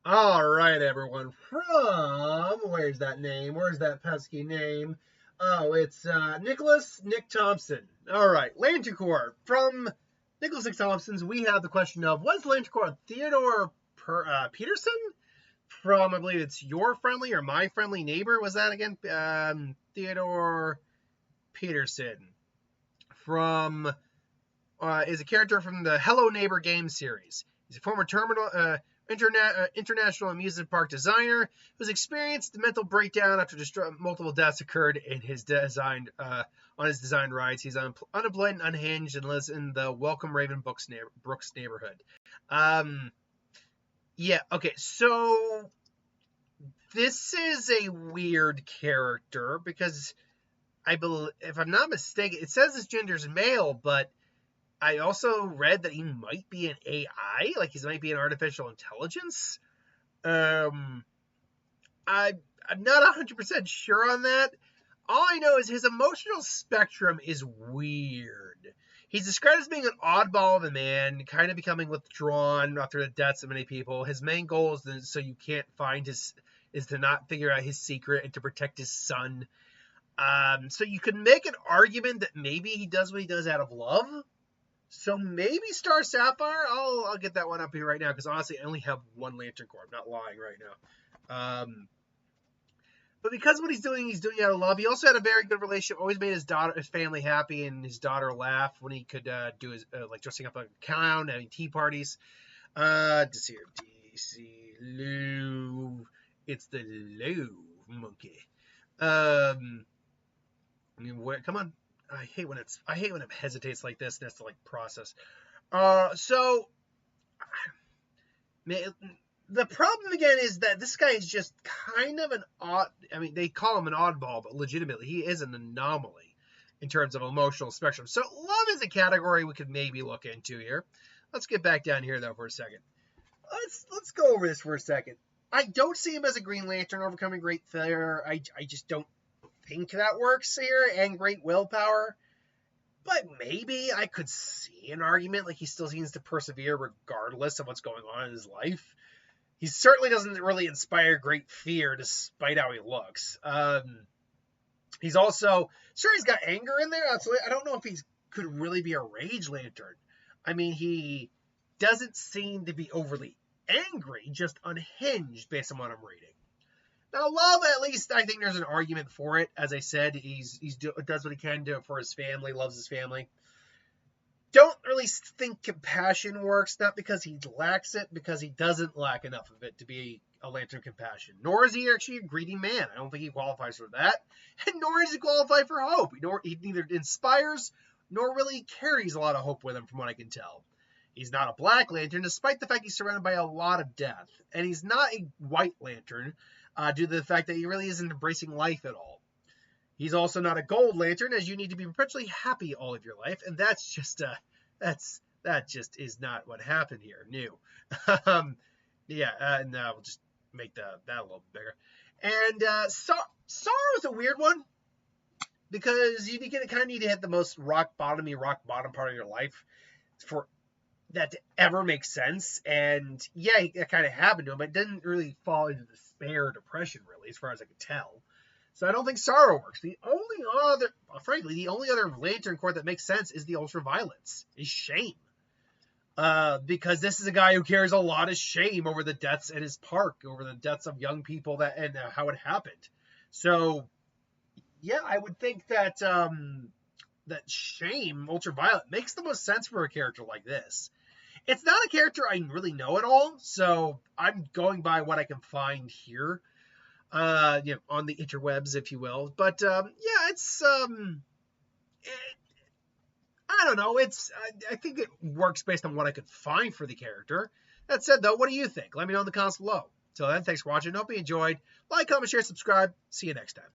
All right, everyone. Where's that name? Where's that pesky name? Oh, it's Nick Thompson. All right, Lantern Corps. From Nicholas Nick Thompson's, we have the question of, was Lantern Corps Theodore Peterson? From, I believe it's Your Friendly or My Friendly Neighbor. Was that again? Theodore Peterson. From, is a character from the Hello Neighbor game series. He's a former international amusement park designer whose experienced mental breakdown after multiple deaths occurred in his designed rides. He's unemployed and unhinged and lives in the Welcome Raven Brooks neighborhood. Yeah, okay, so this is a weird character because I believe, if I'm not mistaken, it says his gender's male, but I also read that he might be an AI, like he might be an artificial intelligence. I'm not 100% sure on that. All I know is his emotional spectrum is weird. He's described as being an oddball of a man, kind of becoming withdrawn after the deaths of many people. His main goal is so you can't find is to not figure out his secret and to protect his son. So you could make an argument that maybe he does what he does out of love. So maybe Star Sapphire. I'll get that one up here right now because honestly I only have one Lantern Corps. I'm not lying right now. But because what he's doing out of love. He also had a very good relationship. Always made his family happy, and his daughter laugh when he could do his like dressing up like a clown, having tea parties. DC Louvre. It's the Louvre monkey. Come on. I hate when it hesitates like this and has to like process. So the problem again is that this guy is just kind of an odd. I mean, they call him an oddball, but legitimately he is an anomaly in terms of emotional spectrum. So love is a category we could maybe look into here. Let's get back down here though for a second. Let's go over this for a second. I don't see him as a Green Lantern overcoming great fear. I just don't think that works here, and great willpower. But maybe I could see an argument like he still seems to persevere regardless of what's going on in his life. He certainly doesn't really inspire great fear despite how he looks. He's also, sure, he's got anger in there, absolutely. I don't know if he could really be a Rage Lantern. I mean, he doesn't seem to be overly angry, just unhinged based on what I'm reading. Now, love, at least, I think there's an argument for it. As I said, he does what he can do for his family, loves his family. Don't really think compassion works, not because he lacks it, because he doesn't lack enough of it to be a Lantern of Compassion. Nor is he actually a greedy man. I don't think he qualifies for that. And nor does he qualify for hope. He neither inspires nor really carries a lot of hope with him, from what I can tell. He's not a Black Lantern, despite the fact he's surrounded by a lot of death. And he's not a White Lantern, due to the fact that he really isn't embracing life at all. He's also not a Gold Lantern, as you need to be perpetually happy all of your life, and that just is not what happened here. New, and we'll just make that a little bigger. And Sorrow's a weird one because you kind of need to hit the most rock bottom part of your life for that to ever make sense. And yeah, it kind of happened to him, but it didn't really fall into despair or depression, really, as far as I could tell. So I don't think Sorrow works. The only other Lantern Corps that makes sense is the Ultraviolets, is Shame. Because this is a guy who carries a lot of shame over the deaths in his park, over the deaths of young people and how it happened. So, yeah, I would think that that Shame, Ultraviolet, makes the most sense for a character like this. It's not a character I really know at all, so I'm going by what I can find here. On the interwebs, if you will. But it's I don't know. I think it works based on what I could find for the character. That said, though, what do you think? Let me know in the comments below. Till then, thanks for watching. Hope you enjoyed. Like, comment, share, subscribe. See you next time.